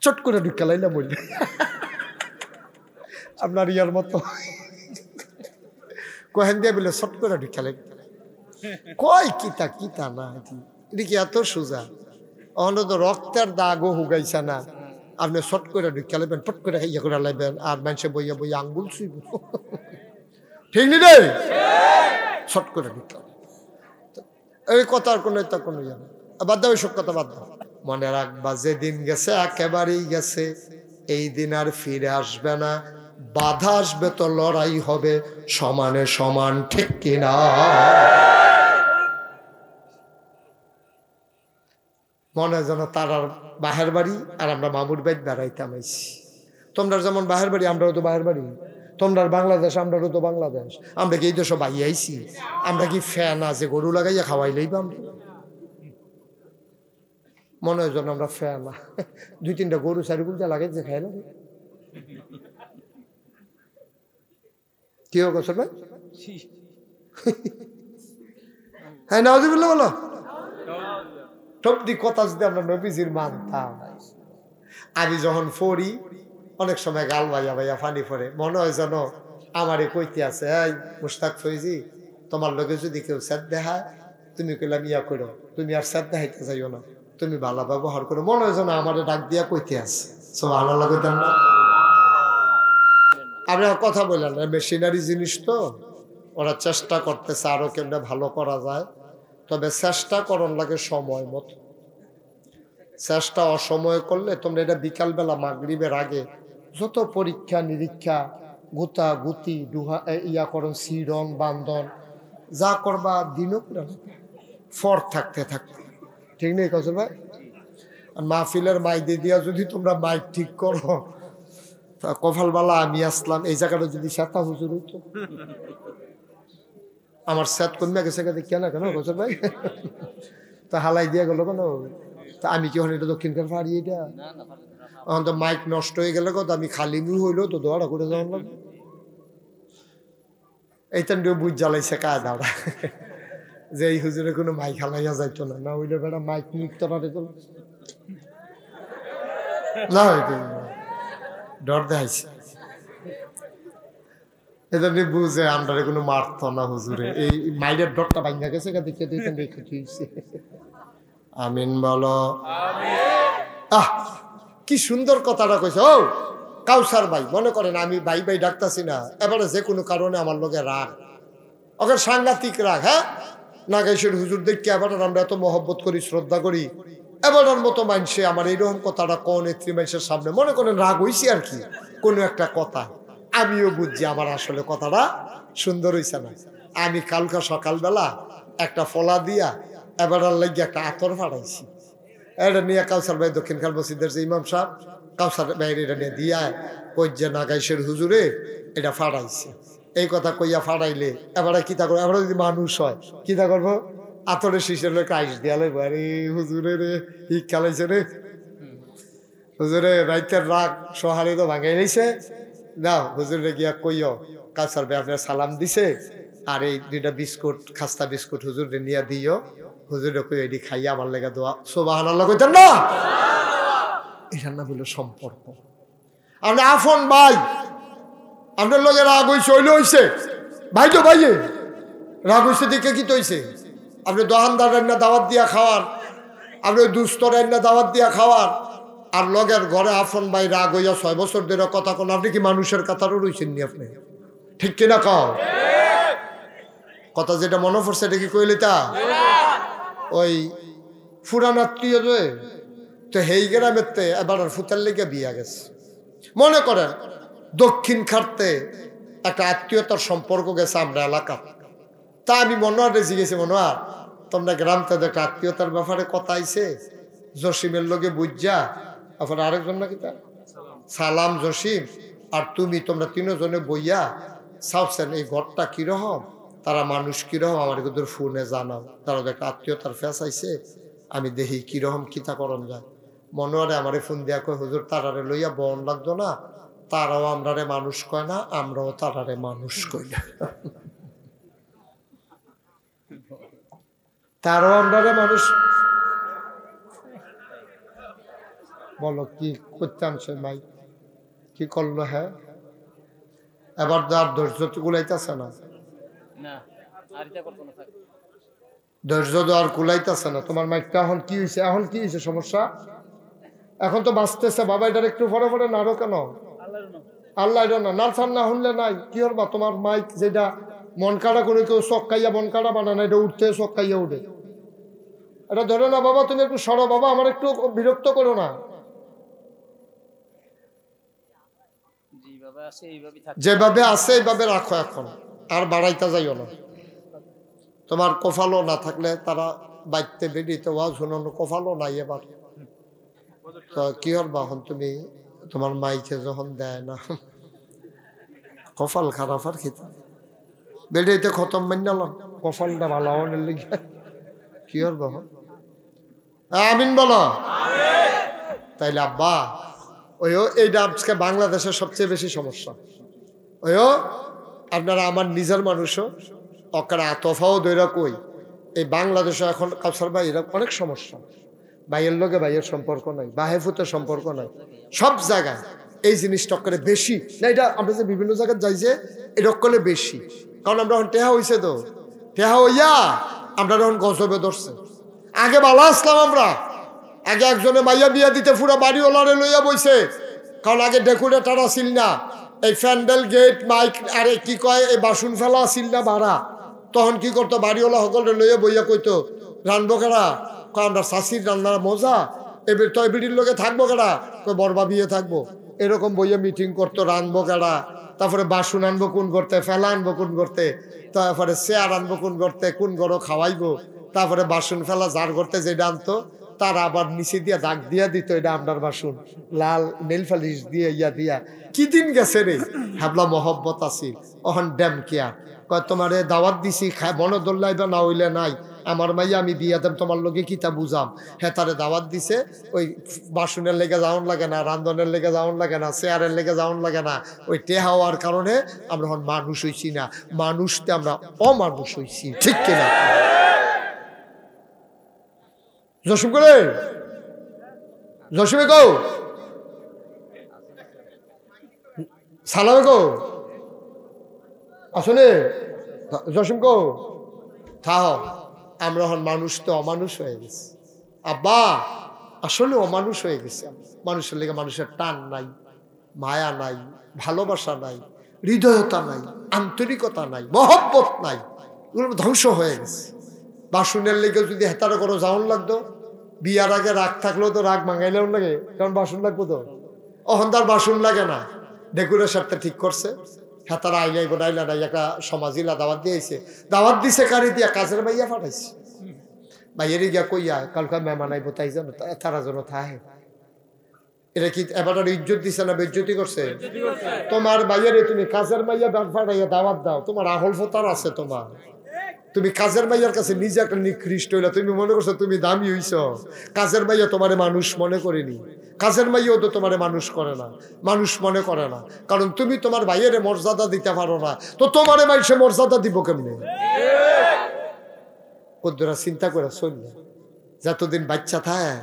চট করে ঢুকালাই না বলবে আপনার ইয়ার মতো কহেন দিয়ে বলে চট করে ঢুকালাই কয় কিতা কিতা না এটা কি এত সোজা অহন তো রক্তের দাগও হুগাইছে না আপনি শট করে ঢুকে লাইবেন পট করে ইয়ে করে লাইবেন আর মানুষে বইয়া বইয়া আঙ্গুল ছুইব ঠিক নি রে শট করে ঢুকে এই কথার কোনো এটা কোনো ইয়ে না বাদ দাও সব কথা বাদ দাও মনে রাখবা যেদিন গেছে একেবারেই গেছে এই দিন আর ফিরে আসবে না বাধা আসবে তো লড়াই হবে সমানে সমান ঠিক কিনা মনে যেন তার আর বাহের বাড়ি আর আমরা মামুর বাড়ি বেড়াইতাম আইছি তোমরা যেমন বাহের বাড়ি আমরাও তো বাহের বাড়ি তোমরা বাংলাদেশ আমরাও তো বাংলাদেশ আমরা কি এই দেশ বাই আইছি আমরা কি ফ্যান আছে গরু লাগাইয়া খাওয়াইলেই বা আমরা মনে হয় যেন আমরা ফ্যান দুই তিনটা গরু চারি গুলটা লাগাইছে খাই না কি হোক ভাই হ্যাঁ নাউজুবিল্লাহ বলো সবদি কথা যদি আমরা নবীজির মানতাম আমি যখন পড়ি অনেক সময় গাল ভাইয়া ভাইয়া ফানি পড়ে মনে হয় যেন আমারে কইতে আছে এই মুশতাক ফৈজি তোমার লগে যদি কেউ স্যাদ দেখায় তুমি কইলাম ইয়া করো তুমি আর স্যাদ দেখাইতে যাইও না তুমি ভালো ব্যবহার করো মনে হয় যেন আমারে ডাক দিয়া কইতে আছে সুবহানাল্লাহ কইতাম না আমরা কথা বললেন মেশিনারি জিনিস তো ওরা চেষ্টা করতেছে আরো কেমনে ভালো করা যায় তবে চেষ্টা করন লাগে সময় মতো চেষ্টা অসময় করলে তোমরা এটা বিকালবেলা মাগরিবের আগে যত পরীক্ষা নিরীক্ষা গুতা গুতি ডুহা ইয়া করন সিরন বান্ধন যা করবা দিনও করে ফর থাকতে থাকতে ঠিক নেই কসল ভাই আর মাহফিলের মাইক দিয়া যদি তোমরা মাইক ঠিক করো তা কপালবালা আমি আসলাম এই জায়গাটা যদি সাতা হুজুর হইতো আমার স্যাত কমে গেছে কেন কেন কসল ভাই তা হালাই দিয়া গেল কেন তা আমি কি হন এটা দক্ষিণকার পারি এটা এখন তো মাইক নষ্ট হয়ে গেলে কত আমি খালি মু হইলো তো দোয়াটা করে যাওয়ার লাগবে এইটান বুঝ জ্বালাইছে কায় দাঁড়া যে এই হুজুরে কোনো মাইক হালাইয়া যাইতো না না হইলে বেটা মাইক নিকতো না ডর দেখাইছে এটা বুঝে আমরা কোনো মারতো না হুজুরে এই মাইরের ডরটা ভাঙ্গা গেছে দেখে দেখে আমিন বলো আহ কি সুন্দর কথাটা কইছে ও কাউসার ভাই মনে করেন আমি ভাই ভাই ডাকতাছি না এবারে যে কোনো কারণে আমার লোকে রাগ ওকে সাংঘাতিক রাগ হ্যাঁ নাগেশ্বর হুজুর দেখি এবার আমরা এত মহব্বত করি শ্রদ্ধা করি এবারের মতো মানুষে আমার এইরকম কথাটা কোন নেত্রী মানুষের সামনে মনে করেন রাগ হইছি আর কি কোনো একটা কথা আমিও বুঝছি আমার আসলে কথাটা সুন্দর হইছে না আমি কালকা সকালবেলা একটা ফলা দিয়া এবার লাগিয়ে একটা আতর ফাটাইছি এটা নিয়ে কাউসার ভাই দক্ষিণখান মসজিদের যে ইমাম সাহেব কাউসার ভাইয়ের এটা নিয়ে দিয়া কই যে নাগাইশের হুজুরে এটা ফাটাইছে এই কথা কইয়া ফাটাইলে এবারে কিতা করবো এবারে যদি মানুষ হয় কিতা করবো আতরের শিশের লোক আইস দিয়ালে আরে হুজুরে রে ই খেলাইছে রে হুজুরে রাইতের রাগ সহারে তো ভাঙাই নিছে না হুজুরে গিয়া কইও কাউসার ভাই আপনার সালাম দিছে আর এই দুইটা বিস্কুট খাস্তা বিস্কুট হুজুরে নিয়ে দিও হুজুরে কই এডি খাইয়া আমার লেগে দোয়া সুবহানাল্লাহ কইতেন না এটার নাম হলো সম্পর্ক আপনি আফন ভাই আপনার লগে রাগ হইছে হইলে হইছে ভাই তো ভাইয়ে রাগ হইছে দেখে কি তৈছে আপনি দোকানদার রান্না দাওয়াত দিয়া খাওয়ার আপনি দুস্থ রান্না দাওয়াত দিয়া খাওয়ার আর লগের ঘরে আফন ভাই রাগ হইয়া 6 বছর ধরে কথা কোন আপনি কি মানুষের কাতারও রইছেন নি আপনি ঠিক কিনা কও কথা যেটা মনে পড়ছে এটা কি কইলি তা ওই ফুরান আত্মীয় যে তো হেই গ্রামেতে এবার ফুতার লেগে বিয়া গেছে মনে করেন দক্ষিণ খাটতে একটা আত্মীয়তার সম্পর্ক গেছে আমরা এলাকা তা আমি মনোয়ার রেজি গেছি মনোয়ার তোমরা গ্রাম থেকে একটা আত্মীয়তার ব্যাপারে কথা আইছে জসিমের লগে বুঝা আপনার আরেকজন নাকি তা সালাম জসিম আর তুমি তোমরা তিনজনে বইয়া চাওছেন এই ঘরটা কিরকম তারা মানুষ কিরকম আমার কিন্তু ফোনে জানাও তারা একটা আত্মীয়তার ফেস আইছে আমি দেখি কিরকম কিতা করণ যায় মনোয়ারে আমারে ফোন দিয়া কয় হুজুর তারারে লইয়া বন লাগতো না তারাও আমরারে মানুষ কয় না আমরাও তারারে মানুষ কই না তারাও আমরারে মানুষ বলো কি করতে আনছে মাই, কি করলো? হ্যাঁ, এবার আর ধৈর্য তো কুলাইতেছে না, ধৈর্য তো আর কুলাইতেছে না। তোমার মাইকটা এখন কি হয়েছে? এখন কি হয়েছে সমস্যা? এখন তো বাঁচতেছে বাবা, এটার একটু পরে পরে নাড়ো কেন? আল্লাহ না নাড়ছান না শুনলে নাই কি হবা? তোমার মাইক যেটা মন কাড়া করে কেউ চক্কাইয়া মন কাড়া বানায় না, এটা উঠতে চক্কাইয়া উঠে। এটা ধরে না বাবা, তুমি একটু সরো বাবা, আমার একটু বিরক্ত করো না। যেভাবে আছে এইভাবে রাখো, এখন আর বাড়াইতে যাইও না। তোমার কপালও না থাকলে তারা বাইতে বেরিয়েতে ওয়াজ শুনানো, কপালও নাই এবার তো কি হবা? এখন তুমি তোমার মাইকে যখন দেয় না, কপাল খারাপ আর খেতে বেরিয়েতে খতম মান্যালাম, কপালটা ভালো হওয়ার লিগে কি হবা? আমিন বলো। তাইলে আব্বা ওইও এইটা আজকে বাংলাদেশের সবচেয়ে বেশি সমস্যা। ওইও আপনারা আমার নিজের মানুষও অকারা আতফাও দৈরা কই, এই বাংলাদেশে এখন কাউসার ভাই এরকম অনেক সমস্যা। ভাইয়ের লোকে ভাইয়ের সম্পর্ক নাই, বাহেফুতের সম্পর্ক নাই, সব জায়গায় এই জিনিসটা করে বেশি না। এটা আমরা যে বিভিন্ন জায়গায় যাই যে এটা করলে বেশি, কারণ আমরা এখন টেহা হয়েছে তো, টেহা হইয়া আমরা এখন গজবে ধরছে। আগে ভালো আসলাম আমরা, আগে একজনে মাইয়া বিয়া দিতে পুরো বাড়িওয়ালারে লইয়া বইছে, কারণ আগে ডেকোরেটর আসিল না, এই প্যান্ডেল গেট মাইক আরে কি কয় এই বাসন ফেলা আসিল না ভাড়া, তখন কি করতো বাড়িওয়ালা সকলে লইয়া বইয়া কইতো রানবো কেরা? কয় আমরা শাশির রান্নার মজা, এবার তো বিড়ির লোকে থাকবো কেরা? কয় বরবা বিয়ে থাকবো, এরকম বইয়া মিটিং করতো। রানবো কেরা, তারপরে বাসন আনবো কোন করতে, ফেলা আনবো কোন করতে, তারপরে চেয়ার আনবো কোন করতে, কোন গরো খাওয়াইবো, তারপরে বাসন ফেলা যার করতে যেটা আনতো তার আবার নিচে দিয়া দাগ দিয়া দিত, এটা আপনার বাসন, লাল নেল ফালিশ দিয়ে ইয়া দিয়া। কি দিন গেছে রে, হাবলা মহব্বত আসিল। অহন ড্যাম কেয়ার কয় তোমারে দাওয়াত দিছি, মনে দোল্লাইবা না হইলে নাই, আমার মাইয়া আমি বিয়া দেব, তোমার লোকে কিতা বুঝাম। হ্যাঁ তারে দাওয়াত দিছে, ওই বাসনের লেগে যাওন লাগে না, রান্ধনের লেগে যাওন লাগে না, চেয়ারের লেগে যাওন লাগে না। ওই টেহা হওয়ার কারণে আমরা এখন মানুষ হইছি না, মানুষতে আমরা অমানুষ হইছি, ঠিক কিনা? জসিম করে জসিমে কো সালামে কো আসলে জসিম কো থাও, আমরা এখন মানুষ তো অমানুষ হয়ে গেছি আব্বা, আসলে অমানুষ হয়ে গেছে। মানুষের লেগে মানুষের টান নাই, মায়া নাই, ভালোবাসা নাই, হৃদয়তা নাই, আন্তরিকতা নাই, মহব্বত নাই, এগুলো ধ্বংস হয়ে গেছে। বাসনের লেগে যদি হেতারে করো যাওন লাগতো, বিয়ার আগে রাগ থাকলেও তো রাগ মাঙ্গাইলেও লাগে, কারণ বাসন লাগবো তো। অহন তার বাসন লাগে না, ডেকোরেশনটা ঠিক করছে, হেতারা আইলাই গোডাইলা নাই, একটা সমাজিলা দাওয়াত দিয়েছে, দাওয়াত দিছে কারি দিয়া কাজের মাইয়া পাঠাইছে, মাইয়েরই গিয়া কইয়া কালকা মেহমান আইব, তাই জানো তারা যেন থাহে। এটা কি এবার ইজ্জত দিছে না বেজ্জতি করছে? তোমার মাইয়ারে তুমি কাজের মাইয়া পাঠাইয়া দাওয়াত দাও, তোমার আহল ফতার আছে তোমার, তুমি কাজের মাইয়ার কাছে নিজে একটা নিকৃষ্ট হইলা, তুমি মনে করছো তুমি দামি হইছ। কাজের মাইয়া তোমারে মানুষ মনে করেনি, কাজের মাইয়াও তো তোমারে মানুষ করে না, মানুষ মনে করে না, কারণ তুমি তোমার ভাইয়ের মর্যাদা দিতে পারো না, তো তোমারে মাইসে মর্যাদা দিব কেমনে? কদ্দুরা চিন্তা করে চলল, যতদিন বাচ্চা থাকে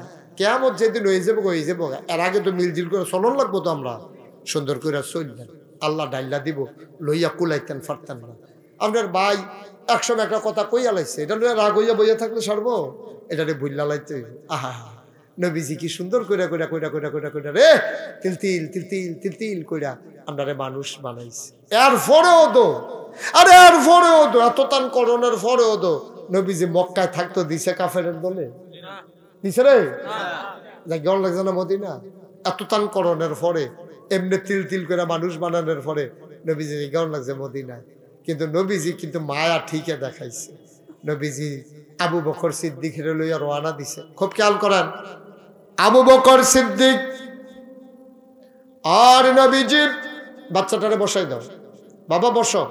কেমন যেদিন হয়ে যাবো হয়ে যাবো, এর আগে তো মিলজিল করে চলন লাগবো তো, আমরা সুন্দর করে চললেন, আল্লাহ ডাইলা দিব, লইয়া কুলাইতেন পারতেন না। আপনার ভাই একসময় একটা কথা কইয়া লাইছে, এটা লইয়া রাগ হইয়া বইয়া থাকলে সারবো, এটারে ভুল্লা লাইতে। আহা নবীজি কি সুন্দর কইরা কইরা কইরা কইরা কইরা কইরা রে তিল তিল তিল তিল তিল তিল কইরা আপনারে মানুষ বানাইছে। এর পরেও তো আরে এর পরেও তো এত তান করণের পরেও তো নবীজি মক্কায় থাকতো দিছে কাফেরের দলে, দিছে রে যা গল লাগছে না মদিনা। এত তান করণের পরে এমনি তিল তিল করে মানুষ বানানোর পরে নবীজি গল লাগছে মদিনায়, কিন্তু নবীজি কিন্তু মায়া ঠিকই দেখাইছে। নবীজি আবু বকর সিদ্দিকের লইয়া রওনা দিছে, খুব খেয়াল করেন, আবু বকর সিদ্দিক আর নবীজি বাচ্চাটারে বসাই দাও, বাবা বসো,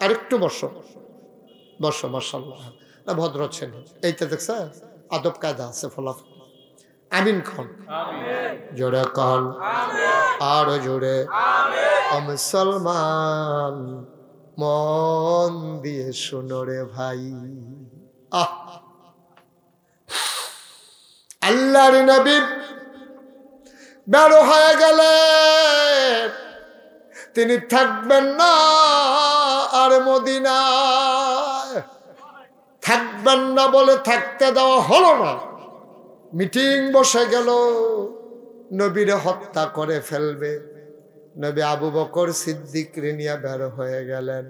আরেকটু বসো, বসো, মাশাআল্লাহ না ভদ্র ছেলে, এইটা দেখছে আদব কায়দা আছে, ফলাফল। আমিন খান, জোরে খান, আরো জোরে, মুসলমান মন দিয়ে শোনো রে ভাই। আল্লাহর নবী বের হয়ে গেলেন। তিনি থাকবেন না আর মদিনায়, থাকবেন না বলে থাকতে দেওয়া হলো না। মিটিং বসে গেল, নবীরে হত্যা করে ফেলবে। নবী আবু বকর সিদ্দিকরে নিয়ে বের হয়ে গেলেন।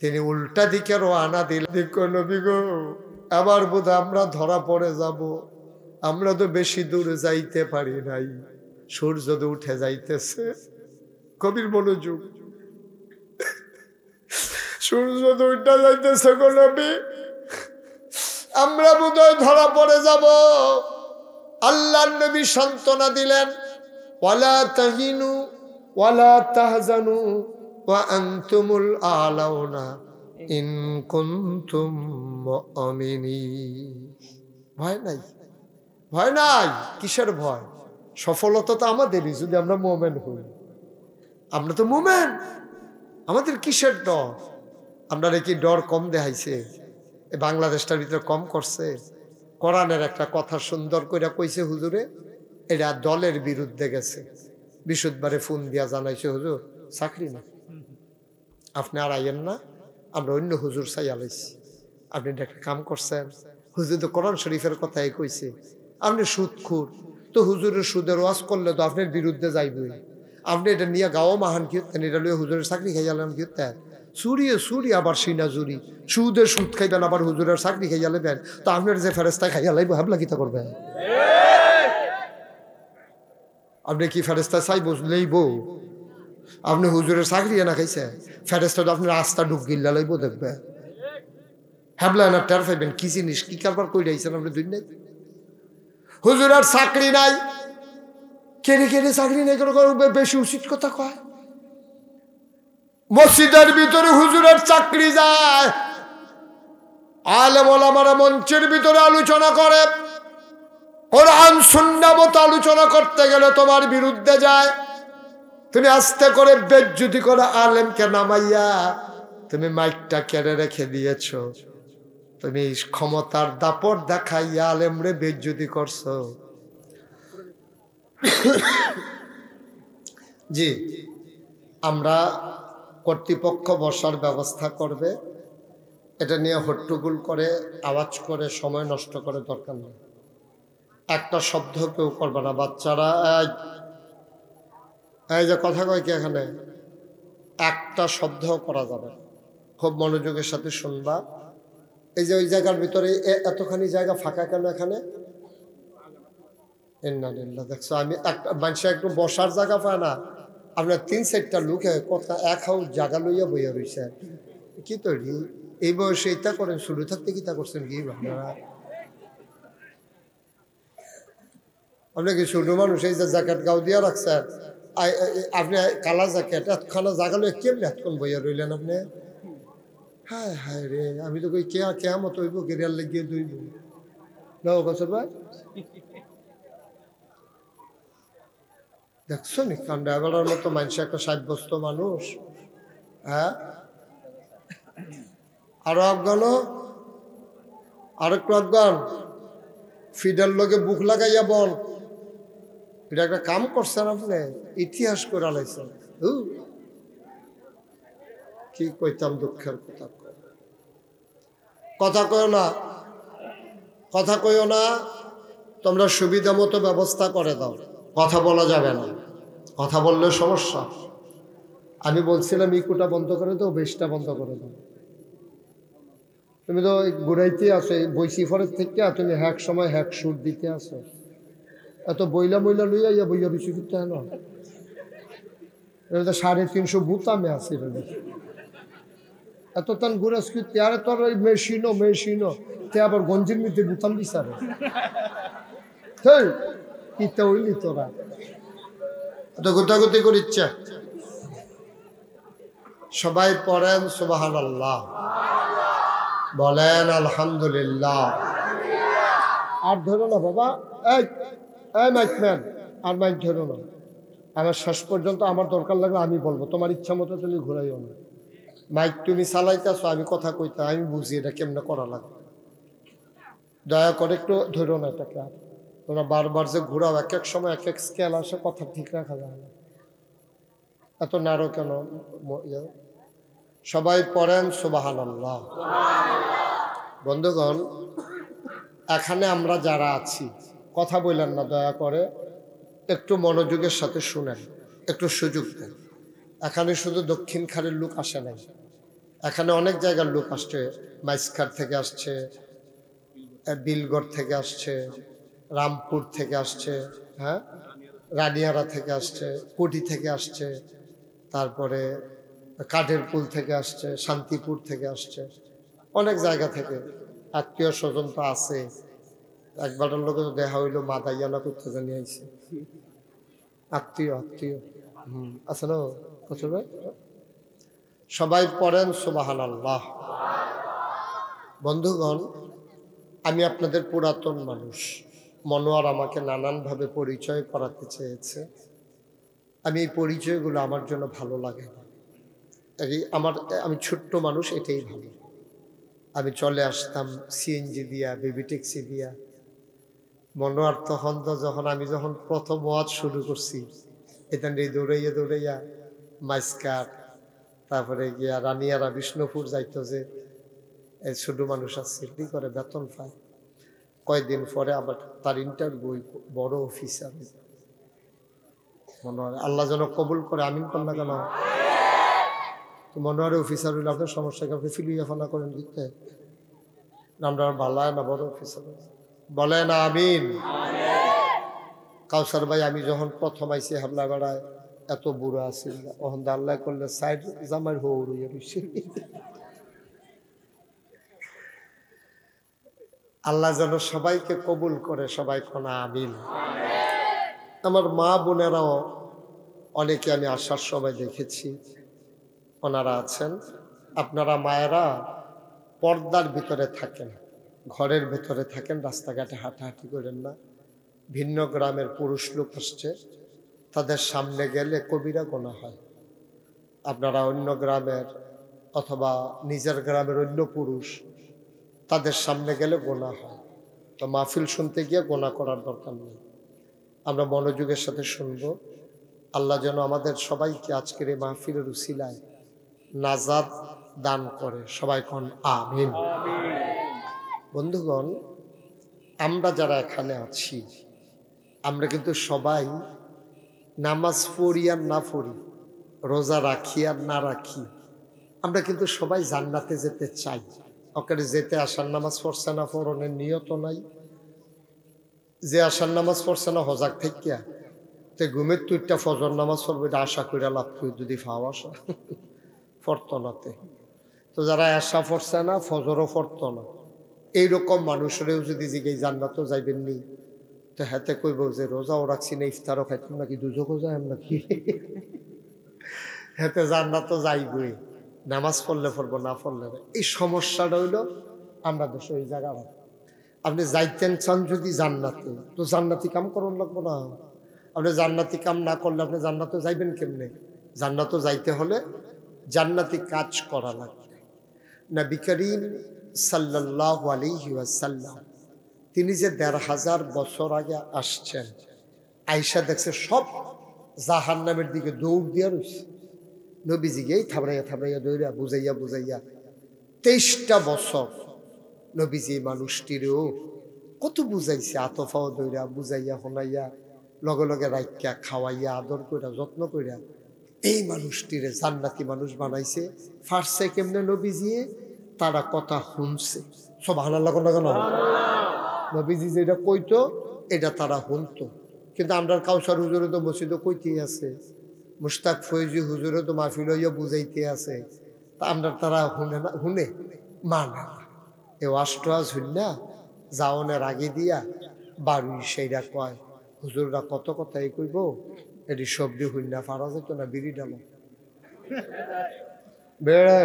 তিনি উল্টা দিকে রওনা দিলেন। দেখো নবী গো, আবার বোধ আমরা ধরা পড়ে যাব। আমরা তো বেশি দূর যাইতে পারি নাই, সূর্য তো উঠে যাইতেছে। কবির মনোযোগ, সূর্য তো উঠে যাইতেছে গো নবী, আমরা বোধহয় ধরা পড়ে যাব। আল্লাহর নবী সান্ত্বনা দিলেন, ওয়ালা তাহিনু ওয়ালা তাহজানু ওয়া আনতুমুল আলাউনা ইন কুনতুম মুমিনিন। ভয় নাই, ভয় নাই। কিসের ভয়? সফলতা তো আমাদেরই যদি আমরা মুমিন হই। আমরা তো মুমিন, আমাদের কিসের ডর? আপনারা কি ডর কম দেখাইছে? বাংলাদেশটার ভিতরে কম করছে? কোরআনের একটা কথা সুন্দর করে কইছে হুজুরে, এটা দলের বিরুদ্ধে গেছে। বিশুদ্ধবারে ফোন দিয়া জানাইছে, হুজুর চাকরি না, আপনি আর আইয়েন না, আমরা অন্য হুজুর চাই আলাইছি। আপনি একটা কাম করছেন, হুজুর তো কোরআন শরীফের কথাই কইছে, আপনি সুদখোর, তো হুজুরের সুদের ওয়াজ করলে তো আপনার বিরুদ্ধে যাইবই। আপনি এটা নিয়ে গাও মাহান কি হতেন, এটা লিয়ে হুজুরের চাকরি খাইয়ালেন কি হতেন? চুরিয়ে চুরি আবার সিনা চুরি, সুদে সুদ খাইবেন আবার হুজুরের চাকরি খাইয়া লেবেন, তো আপনার যে ফেরেস্তা খাইয়া লাইব হাবলা কিতা করবেন? আপনি কি ফেরেস্তা চাইব লইব? আপনি হুজুরের চাকরি না খাইছে, ফেরেস্তা তো আপনার রাস্তা ডুব গিল্লা লইব দেখবে, হাবলা না টের পাইবেন কি জিনিস, কি কারবার কই রাইছেন আপনি দুই। হুজুরের চাকরি নাই, কেড়ে কেড়ে চাকরি নেই করে বেশি উচিত কথা কয়। মসজিদের ভিতরে হুজুরের চাকরি যায়, আলেম ওলামারা মঞ্চের ভিতরে আলোচনা করে, কোরআন সুন্নাহ মতো আলোচনা করতে গেলে তোমার বিরুদ্ধে যায়। তুমি আস্তে করে বেজ্জতি করে আলেমকে নামাইয়া তুমি মাইকটা কেড়ে রেখে দিয়েছ। তুমি ক্ষমতার দাপট দেখাইয়া আলেমরে বেজ্জতি করছো। জি, আমরা কর্তৃপক্ষ বসার ব্যবস্থা করবে, এটা নিয়ে হট্টগোল করে আওয়াজ করে সময় নষ্ট করে দরকার নেই। একটা শব্দ কেউ করবে না। বাচ্চারা এই যে কথা কয় কি এখানে, একটা শব্দ করা যাবে, খুব মনোযোগের সাথে শুনবা। এই যে ওই জায়গার ভিতরে এতখানি জায়গা ফাঁকা কেন এখানে? দেখছো, আমি একটা মানুষের একটু বসার জায়গা পায় না, আপনার 3-4টা লোক কথা এক হাউস জায়গা লইয়া বইয়া রয়েছে। কি তৈরি এই বয়সে এটা করেন, শুরু থাকতে কি তা করছেন কি আপনারা? আপনি কি ছোট মানুষ, এই যে জ্যাকেট গাও দিয়া রাখছেন, আপনি কালা জ্যাকেট এতখানা জায়গা লইয়া কেমনি এতক্ষণ বইয়া রইলেন আপনি? হ্যাঁ হ্যাঁ রে, আমি তো কই কেমত হইব, গেরিয়ার লেগে দইব না বছর ভাই। দেখছো নি কান্ডা বেড়ার মতো মানুষ, একটা সাব্যস্ত মানুষ। হ্যাঁ, আরো আফগান, আরেকটু আফগান, ফিডার লগে বুক লাগাইয়া বল, এটা একটা কাম করছেন আপনি, ইতিহাস করে লাইছেন। কি কইতাম, দুঃখের কথা। কথা কইও না, কথা কইও না, তোমরা সুবিধা মতো ব্যবস্থা করে দাও। কথা বলা যাবে না, কথা বললে সমস্যা। আমি বলছিলাম ইকুটা বন্ধ করে দাও, বেশটা বন্ধ করে দাও। তুমি তো ঘুরাইতে আসো বৈশিফরের থেকে, তুমি হ্যাক সময় হ্যাক সুর দিতে আসো, এত বইলা মইলা লইয়া ইয়া বইয়া বেশি করতে হয় না। 350 বুতামে আছে, এত তান ঘুরাস কি তারে তোর ওই মেশিনও তে আবার গঞ্জির মধ্যে বুতাম দিছারে। কিতা হইলি তোরা এত গোটাগুটি করিচ্ছে। সবাই পড়েন সুবহানাল্লাহ, বলেন আলহামদুলিল্লাহ। আর ধরো না বাবা, এই মাইকম্যান, আর মাইক ধরো না। আমার শেষ পর্যন্ত আমার দরকার লাগলে আমি বলবো, তোমার ইচ্ছা মতো তুমি ঘুরাইও না। মাইক তুমি চালাইতেছো, আমি কথা কইতে, আমি বুঝি এটা কেমনে করা লাগে। দয়া করে একটু ধরো না এটাকে। তোমরা বারবার যে ঘোরাও, এক এক সময় এক এক স্কেল আসে, কথা ঠিক রাখা যায় না। এত নারো কেন? সবাই পড়েন সুবহানাল্লাহ। বন্ধুগণ, এখানে আমরা যারা আছি, কথা বললেন না, দয়া করে একটু মনোযোগের সাথে শুনেন, একটু সুযোগ দেন। এখানে শুধু দক্ষিণ খাড়ির লোক আসে নাই, এখানে অনেক জায়গার লোক আসছে। মাইসখার থেকে আসছে, বিলগড় থেকে আসছে, রামপুর থেকে আসছে, হ্যাঁ, রানিয়ারা থেকে আসছে, কোটি থেকে আসছে, তারপরে কাঠেরপুল থেকে আসছে, শান্তিপুর থেকে আসছে, অনেক জায়গা থেকে আত্মীয় স্বজন তো আছে। একবারের লোকে তো দেখা হইলো মাদাইয়ানা করতে জানি আইছে, আত্মীয় আত্মীয় আছে না? সবাই পড়েন সুবহানাল্লাহ। বন্ধুগণ, আমি আপনাদের পুরাতন মানুষ, মনোয়ার আমাকে নানানভাবে পরিচয় করাতে চেয়েছে। আমি এই পরিচয়গুলো আমার জন্য ভালো লাগে না। আমি ছোট্ট মানুষ, এটাই ভালো। আমি চলে আসতাম সিএনজি দিয়া, বেবি ট্যাক্সি দিয়া। মনোয়ার তখন তো আমি যখন প্রথম ওয়াজ শুরু করছি, এখান থেকে দৌড়াইয়া দৌড়াইয়া মাইসকাট, তারপরে গিয়া রানিয়ারা বিষ্ণুপুর যাইতো, যে এই ছোট মানুষ আছে কি করে বেতন পায়। কয়েকদিন পরে আবার তার ইন্টারভিউ, বড় অফিসার। মনোয়ার আল্লাহ যেন কবুল করে, আমিন কন্যা কেন? তো মনোয়ারে অফিসার হইলে আপনার সমস্যাকে আপনি ফিলিয়াফানা করেন দিতে, আমরা ভালো না বড় অফিসার বলে না আমিন। কাউসার ভাই, আমি যখন প্রথম আইসি হাবলা বেড়ায়, এত বুড়ো আসিল, ওখান আল্লাহ করলে সাইড জামাই হৌড়িয়ে রয়েছে। আল্লাহ যেন সবাইকে কবুল করে, সবাই কোনা আমিন। আমার মা বোনেরাও অনেকে আমি আসার সময় দেখেছি, ওনারা আছেন। আপনারা মায়েরা পর্দার ভিতরে থাকেন, ঘরের ভিতরে থাকেন, রাস্তাঘাটে হাঁটাহাঁটি করেন না। ভিন্ন গ্রামের পুরুষ লোক আসছে, তাদের সামনে গেলে কবিরা গোনা হয়। আপনারা অন্য গ্রামের অথবা নিজের গ্রামের অন্য পুরুষ, তাদের সামনে গেলে গোনা হয়। তো মাহফিল শুনতে গিয়ে গোনা করার দরকার নেই, আমরা মনোযোগের সাথে শুনব। আল্লাহ যেন আমাদের সবাইকে আজকের এই মাহফিলের উসিলায় নাজাত দান করে, সবাই কোন আমিন। বন্ধুগণ, আমরা যারা এখানে আছি, আমরা কিন্তু সবাই নামাজ পড়ি আর না পড়ি, রোজা রাখি আর না রাখি, আমরা কিন্তু সবাই জান্নাতে যেতে চাই। ওখানে যেতে আসার নামাজ পড়ছে না, পড়নের নিয়ত নাই। যে আসার নামাজ পড়ছে না হজাক থেকে, তে ঘুমের তুইটা ফজর নামাজ পড়বে, এটা আশা করে লাভ তুই যদি ফাও আসা পড়তো নাতে। তো যারা আশা পড়ছে না, ফজরও পড়তো না, এইরকম মানুষেরও যদি জিজ্ঞেস জান্নাতও যাইবেন নি, তো হাতে কইব যে রোজাও রাখছি না, ইফতারও খাইতাম নাকি, দুজকও যায় নাকি, হাতে জান্নাতও যাইবই, নামাজ পড়লে পড়বো, না পড়লে। এই সমস্যাটা হইল আমরা দেশে ওই জায়গা। আপনি যাইতেন চান যদি জান্নাতে, তো জান্নাতি কাম করুন লাগবো না। আপনি জান্নাতি কাম না করলে আপনি জান্নাতে যাইবেন কেমনে? জান্নাতে যাইতে হলে জান্নাতি কাজ করা লাগবে। নবী করিম সাল্লাল্লাহু আলাইহি ওয়াসাল্লাম, তিনি যে ১৫০০ বছর আগে আসছেন, আয়েশা দেখছে সব জাহান্নামের দিকে দৌড় দিয়া রয়েছে। নবীজিকেই থাবড়াইয়া থাবড়াইয়া দৌড়া বুঝাইয়া বুঝাইয়া ২৩টা বছর নবীজি মানুষটিরও কত বুঝাইছে, আতফাও দৌড়া বুঝাইয়া শোনাইয়া, লগে লগে রাইখা খাওয়াইয়া আদর কইরা যত্ন কইরা এই মানুষটিরে জান্নাতি মানুষ বানাইছে। ফার্সে কেমনে নবীজি তারা কথা শুনছে, সুবহানাল্লাহ কেন? নবীজি যেটা কইতো এটা তারা শুনতো। কিন্তু আমরা কাউসার হুজুরে তো মসজিদে কইতেই আছে, মুশতাক ফৈজি হুজুরে তো মাহফিল হইয়া বুঝাইতে আছে, তা আমরা তারা শুনে না, শুনে মানে না। এ ওয়াজটাজ শুননা যাওনের আগে দিয়া বাড়ি সেইরা কয়, হুজুররা কত কথাই কইব, এটি সবজি শুননা পারা যেত না, বিড়ি ডালো বেড়ে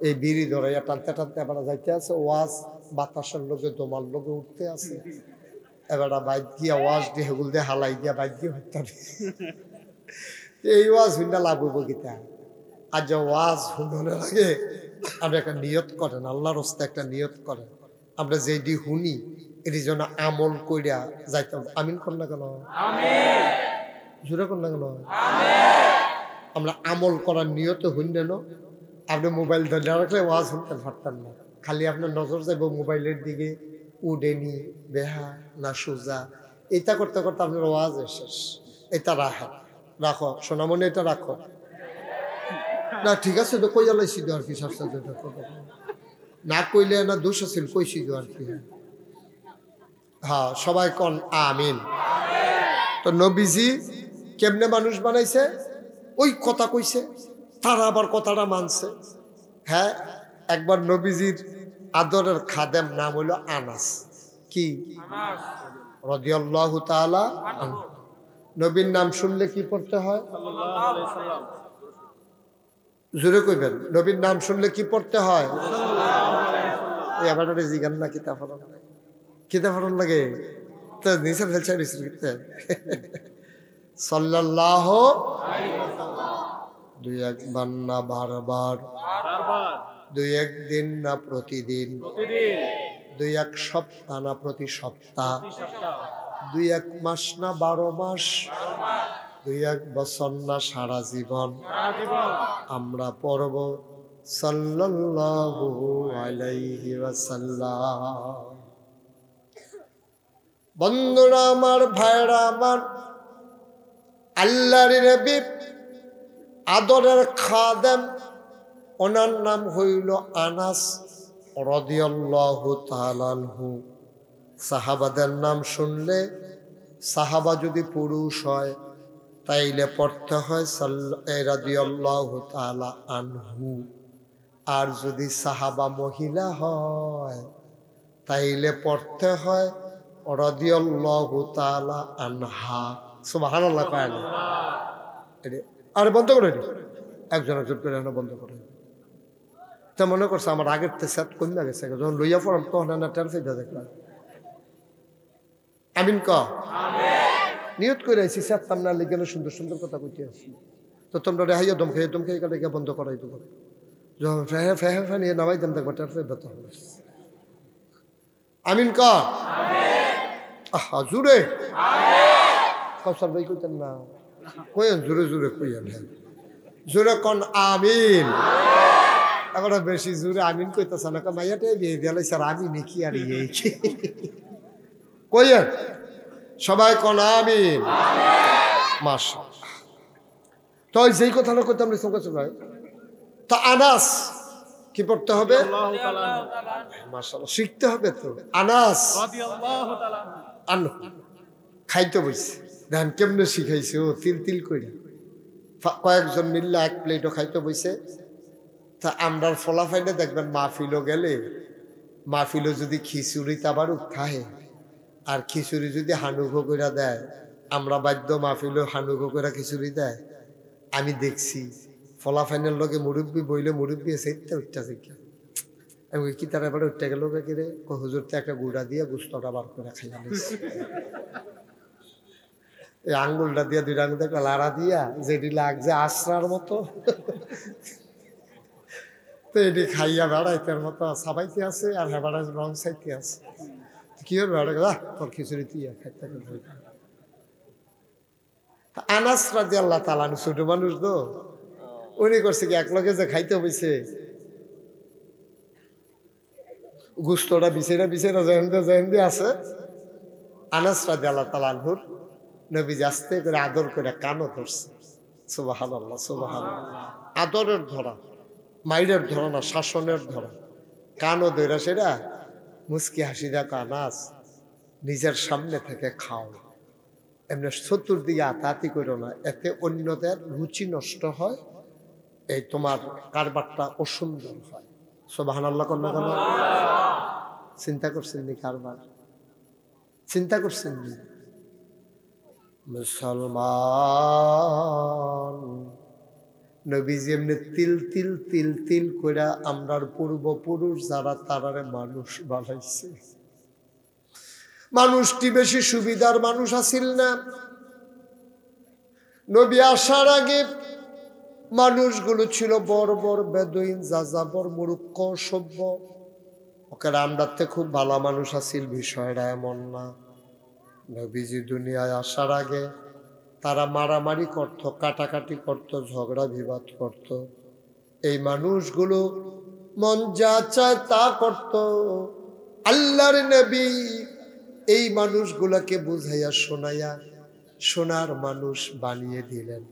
এই বিড়ি ধরাইয়া টানতে টানতে এবার যাইতে আছে। ওয়াজ বাতাসের লোকে দোমার লোকে উঠতে আছে, এবার বাইক দিয়া ওয়াজ দিয়ে হেগুল দিয়ে হালাই দিয়া বাইক দিয়ে হত্যা। এই ওয়াজ শুননা লাভ হইব গীতা। আর যে ওয়াজ শুনানোর আগে আমরা একটা নিয়ত করেন, আল্লাহর রাস্তায় একটা নিয়ত করেন, আমরা যেটি শুনি এর জন্য আমল কইরা যাইতে হবে। আমিন কর না কেন? জোরে কর না কেন? আমরা আমল করার নিয়ত হইন না। আপনি মোবাইল ধরে রাখলে ওয়াজ শুনতে পারতেন না, খালি আপনার নজর যাইব মোবাইলের দিকে, উডেনি বেহা না সোজা, এটা করতে করতে আপনার ওয়াজ শেষ। এটা রাখো সোনামণি, এটা রাখো না, ঠিক আছে তো কইয়া লাইছি আর কি, না কইলে না দোষ আছিল, কইছি আর কি। হ্যাঁ, সবাই কন আমিন। তো নবীজি কেমনে মানুষ বানাইছে? ওই কথা কইছে, তারা আবার কথাটা মানছে। হ্যাঁ, একবার নবীজির আদরের খাদেম নাম হইল আনাস, কি রাদিয়াল্লাহু তাআলা আনহু। নবীর নাম শুনলে কি পড়তে হয়? জোরে কইবেন, নবীর নাম শুনলে কি পড়তে হয়? এবার জিগান না কিতাব পড়ন লাগে তো নিচে ফেলছে সাল্লাল্লাহু দুই একবার না বারবার, দুই একদিন না প্রতিদিন, দুই এক সপ্তাহ না প্রতি সপ্তাহ, দুই এক মাস না 12 মাস, দুই এক বছর না সারা জীবন আমরা পড়ব সাল্লাল্লাহু আলাইহি ওয়াসাল্লাম। বন্ধুরা আমার, ভাইরা আমার, আল্লাহর নবী আদরের খাদেম, ওনার নাম হইল আনাস রাদিয়াল্লাহু তাআলা আনহু। সাহাবাদের নাম শুনলে, সাহাবা যদি পুরুষ হয় তাইলে পড়তে হয় রাদিয়াল্লাহু তাআলা আনহু, আর যদি সাহাবা মহিলা হয় তাইলে পড়তে হয় রাদিয়াল্লাহু তাআলা আনহা। সুবহানাল্লাহ। কয় না? আরে বন্ধ করে নি, একজন করে বন্ধ করে। তা মনে করছে আমার আগের তো সেট কমে গেছে, যখন লইয়া পড়াম তখন না টের ফেলে দেখলাম। আমিন ক নিয়ত করে আইছি, সেটতাম না লিখে সুন্দর সুন্দর কথা কইতে আসি, তো তোমরা রেহাইয়া দমকে রেখে বন্ধ করাই দেবো। যখন ফেহে নিয়ে নামাই দেন দেখবো টের ফেলে ব্যথা হবে। আমিন ক জুড়ে কৌশল ভাই কইতেন না, কইন জোরে জোরে কইয়েন, জোরে কন আমিন। এখন বেশি জোরে আমিন কইতেছে না, মাইয়াটাই বিয়ে দিয়ালাই স্যার আমি নাকি আর ইয়ে কইয়েন সবাই কন আমিন। মাশাআল্লাহ। তো যেই কথাটা কইতাম ভাই, তা আনাস কি পড়তে হবে? মাশাআল্লাহ, শিখতে হবে তো। আনাস আনহু খাইতে বইছে, দেখেন কেমনে শিখাইছে, ও তিল তিল করে কয়েকজন মিললে এক প্লেটও খাইতে বইছে। তা আমরার ফলাফাইলে দেখবেন মাহফিলও গেলে, মাহফিলও যদি খিচুড়ি তাবার খায় আর খিচুড়ি যদি হানুঘো করে দেয়, আমরা বাধ্য মাহফিলও হানুঘো করে খিচুড়ি দেয়। আমি দেখছি ফলাফাইনের লগে মুরব্বী বইলে মুরব্বী সেটা উঠতে শিখা, আমি কি তারা এবারে উঠতে গেল কিরে, হুজুরতে একটা গুড়া দিয়ে গুস্তটা বার করে খাইয়া নিয়েছি। এই আঙ্গুলটা দিয়া দুইটা আঙ্গুল একটা লাড়া দিয়া যেটি লাগছে আশ্রার মতো, তো এটি খাইয়া বেড়াইতের মতো সাবাইতে আছে, আর হ্যাঁ বেড়াই রং সাইতে আছে। কি হবে বেড়া তোর খিচুড়ি দিয়া খাইতে। আনাস রাদিয়াল্লাহু তাআলা আনহু ছোট মানুষ তো, উনি করছে কি এক লগে যে খাইতে হইছে, গুস্তটা বিছেরা জেহেন্দে আছে। আনাস রাদিয়াল্লাহু তাআলা আনহুর নবীজি আস্তে করে আদর করে কানও ধরছে। সুবহানাল্লাহ সুবহানাল্লাহ। আদরের ধরা, মাইরের ধরা না, শাসনের ধরা। কানও ধরা সেটা মুস্কি হাসি দেখো, আনাস নিজের সামনে থেকে খাও, এমনি চতুর্দিকে আতাতি করো না, এতে অন্যদের রুচি নষ্ট হয়, এই তোমার কারবারটা অসুন্দর হয়। সুবহানাল্লাহ কন্যা কন্যা। চিন্তা করছেন নি কারবার? চিন্তা করছেন নি? মুসলমান নবীজি এমনি তিল তিল তিল তিল করে আমরার পূর্বপুরুষ যারা তারারে মানুষ বানাইছে। মানুষটি বেশি সুবিধার মানুষ আসিল না। নবী আসার আগে মানুষগুলো ছিল বর্বর, বেদুইন, যাযাবর, মূর্খ, সভ্য। ওকে আমরাতে খুব ভালো মানুষ আছিল, বিষয়টা এমন না। নবীজি দুনিয়ায় আসার আগে তারা মারামারি করত, কাটাকাটি করত, ঝগড়া বিবাদ করত। এই মানুষগুলো মন যা চায় তা করত। আল্লাহর নবী এই মানুষগুলোকে বুঝাইয়া শোনাইয়া সোনার মানুষ বানিয়ে দিলেন।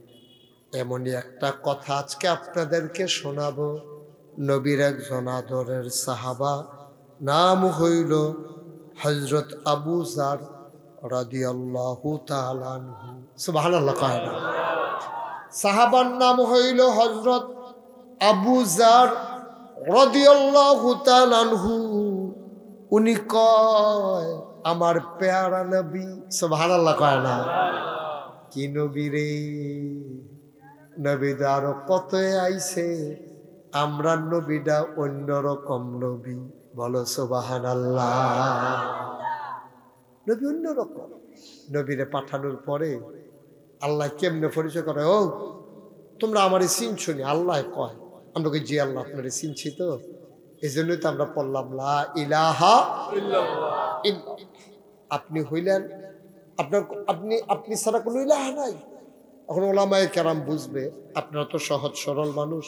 এমনই একটা কথা আজকে আপনাদেরকে শোনাবো। নবীর একজন আদরের সাহাবা, নাম হইল হযরত আবু যার রাদিয়াল্লাহু তাআলা আনহু। সুবহানাল্লাহ। সাহাবার নাম হইল হযরত আবু যার রাদিয়াল্লাহু তাআলা আনহু। উনি কয়, আমার পেয়ারা নবী, সুবহানাল্লাহ কয় না? কি নবী রে, নবীদা আরো কত আইছে, আমরা নবীটা অন্যরকম নবী। বলো সুবহানাল্লাহ। নবী অন্যরকম। নবীরে পাঠানোর পরে আল্লাহ কেমনে পরিচয় করে, ও তোমরা আমারে চিনছো নি? আল্লাহ কয়, আমরা কই জি আল্লাহ আপনারে চিনছি তো। এই জন্যই তো আমরা পড়লাম লা ইলাহা ইল্লাল্লাহ। আপনি হইলেন আপনার, আপনি ছাড়া কোনো ইলাহা নাই। এখন ওলামায়ে কেরাম বুঝবে, আপনারা তো সহজ সরল মানুষ,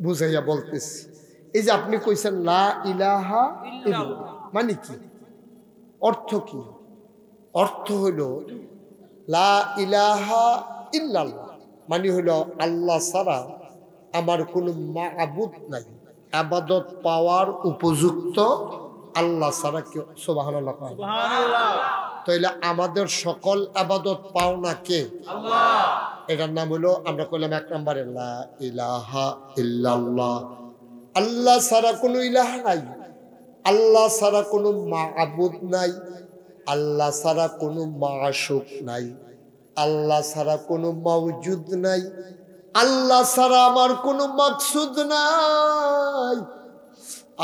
বুঝাইয়া বলতেছি। এই যে আপনি কইছেন লা ইলাহা ইল্লাল্লাহ, মানে কি? অর্থ কি? অর্থ হইল লা ইলাহা ইল্লাল্লাহ মানে হইল আল্লাহ ছাড়া আমার কোনো মাবুদ নাই, ইবাদত পাওয়ার উপযুক্ত আল্লাহ ছাড়া কেউ। সুবহানাল্লাহ। তাইলে আমাদের সকল ইবাদত পাওনা কে? আল্লাহ। এটার নাম হলো, আমরা কইলাম 1 নম্বরে লা ইলাহা ইল্লাল্লাহ। আল্লাহ ছাড়া কোনো ইলাহা নাই, আল্লাহ ছাড়া কোনো মাবুদ নাই, আল্লাহ ছাড়া কোনো মাশুক নাই, আল্লাহ ছাড়া কোনো মাওজুদ নাই, আল্লাহ ছাড়া আমার কোনো মাকসুদ নাই।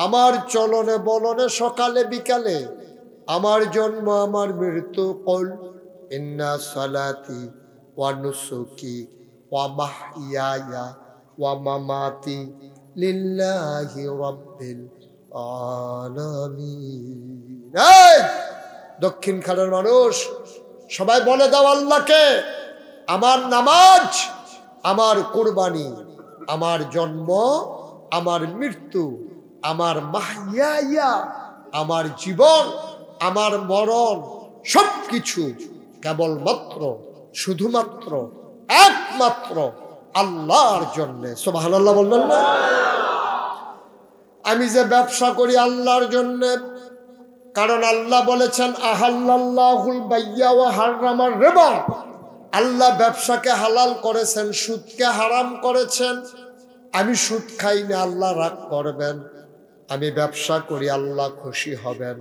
আমার চলনে বলনে, সকালে বিকালে, আমার জন্ম আমার মৃত্যু, কল ইন্না সালাতি ওয়া নুসুকি ওয়া মাহইয়ায়া ওয়া মামাতি লিল্লাহি রাব্বিল আলামিন। দক্ষিণ খানের মানুষ সবাই বলে দাও আল্লাহকে, আমার নামাজ, আমার কুরবানি, আমার জন্ম, আমার মৃত্যু, আমার মাহইয়া, আমার জীবন, আমার মরণ, সবকিছু কেবলমাত্র, শুধুমাত্র, একমাত্র আল্লাহর জন্য। সুবহানাল্লাহ বললেন না? আমি যে ব্যবসা করি আল্লাহর জন্য, কারণ আল্লাহ বলেছেন আহাল্লাল্লাহুল বাইয়া ওয়া হারামার রিবা। আল্লাহ ব্যবসাকে হালাল করেছেন, সুদকে হারাম করেছেন। আমি সুদ খাই না, আল্লাহ রাগ করবেন। আমি ব্যবসা করি, আল্লাহ খুশি হবেন।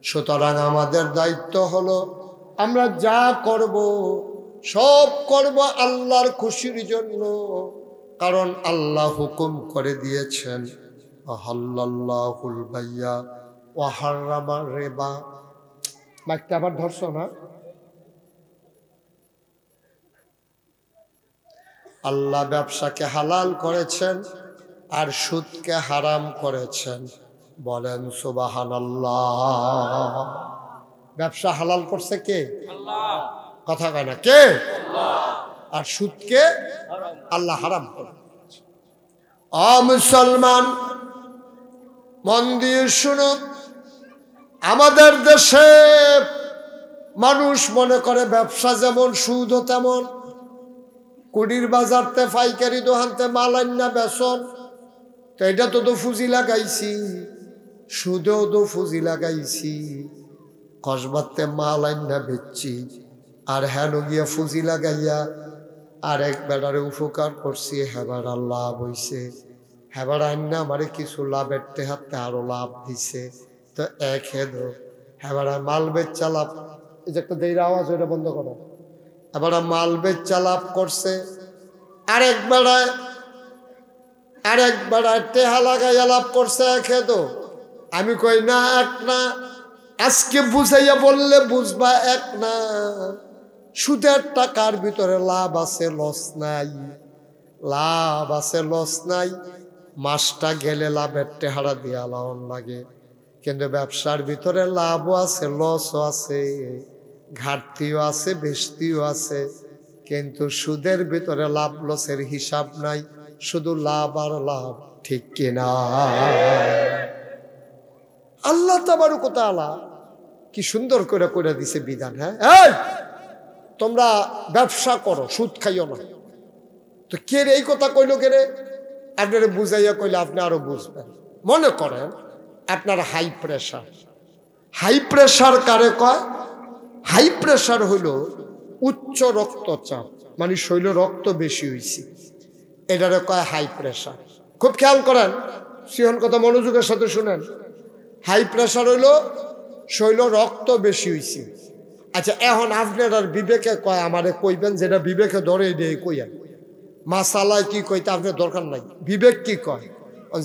সুতরাং আমাদের দায়িত্ব হলো আমরা যা করব সব করব আল্লাহর খুশির জন্য, কারণ আল্লাহ হুকুম করে দিয়েছেন আহাল্লাল্লাহুল বাইয়া ওয়া হারামার রিবা। মাইকটা আবার ধরছো না? আল্লাহ ব্যবসাকে হালাল করেছেন আর সুদকে হারাম করেছেন। বলেন সুবহানাল্লাহ। ব্যবসা হালাল করছে কে? আল্লাহ। কথা কয় না, কে? আল্লাহ। আর সুদকে আল্লাহ হারাম করে। মুসলমান মন দিয়ে শুনো, আমাদের দেশে মানুষ মনে করে ব্যবসা যেমন সুদও তেমন। কুড়ির বাজারতে পাইকারি দোকানতে মাল আইনা বেচন, তো এটা তো ফুজি লাগাইছি, সুদেও তো ফুজি লাগাইছি। কসবাতে মাল আইনা বেচছি, আর হেন গিয়া ফুজি লাগাইয়া আর এক বেড়ারে উপকার করছি, হেবারা লাভ হইছে। হেবার আইনা আমারে কিছু লাভের টেহাতে আরো লাভ দিছে, তো এক হেদ হেবারা মাল বেচা লাভ। এই যে একটা দেরির আওয়াজ, ওইটা বন্ধ করো। এবার মাল বেচা লাভ করছে, আরেক বেড়ায় টেহা লাগাইয়া লাভ করছে এক হেদ। আমি কই না, এক না। আজকে বুঝাইয়া বললে বুঝবা, এক না। সুদের টাকার ভিতরে লাভ আছে, লস নাই। লাভ আছে, লস নাই। মাসটা গেলে লাভের টেহারা দিয়া লাউন লাগে, কিন্তু ব্যবসার ভিতরে লাভও আছে, লসও আছে, ঘাটতিও আছে, বেশতিও আছে, কিন্তু সুদের ভিতরে লাভ লসের হিসাব নাই, শুধু লাভ আর লাভ। ঠিক কিনা? আল্লাহ তাবারক ওয়া তাআলা কি সুন্দর করে করে দিছে বিধান। হ্যাঁ, এই তোমরা ব্যবসা করো, সুদ খাইও না। তো কে রে এই কথা কইলো? কে রে? আপনারা বুঝাইয়া কইলে আপনি আরো বুঝবেন। মনে করেন আপনার হাই প্রেশার। হাই প্রেশার কারে কয়? হাই প্রেশার হইল উচ্চ রক্তচাপ, মানে শরীরে রক্ত বেশি হয়েছে, এটারে কয় হাই প্রেশার। খুব খেয়াল করেন, সিহন কথা মনোযোগের সাথে শুনেন। হাই প্রেশার হইল শরীরে রক্ত বেশি হয়েছে। আচ্ছা, এখন আপনার বিবেকে কয়, আমারে কইবেন যেটা বিবেকে ধরে দিয়ে কইয়েন। মাসালায় কি কইতে আপনার দরকার নাই, বিবেক কি কয়?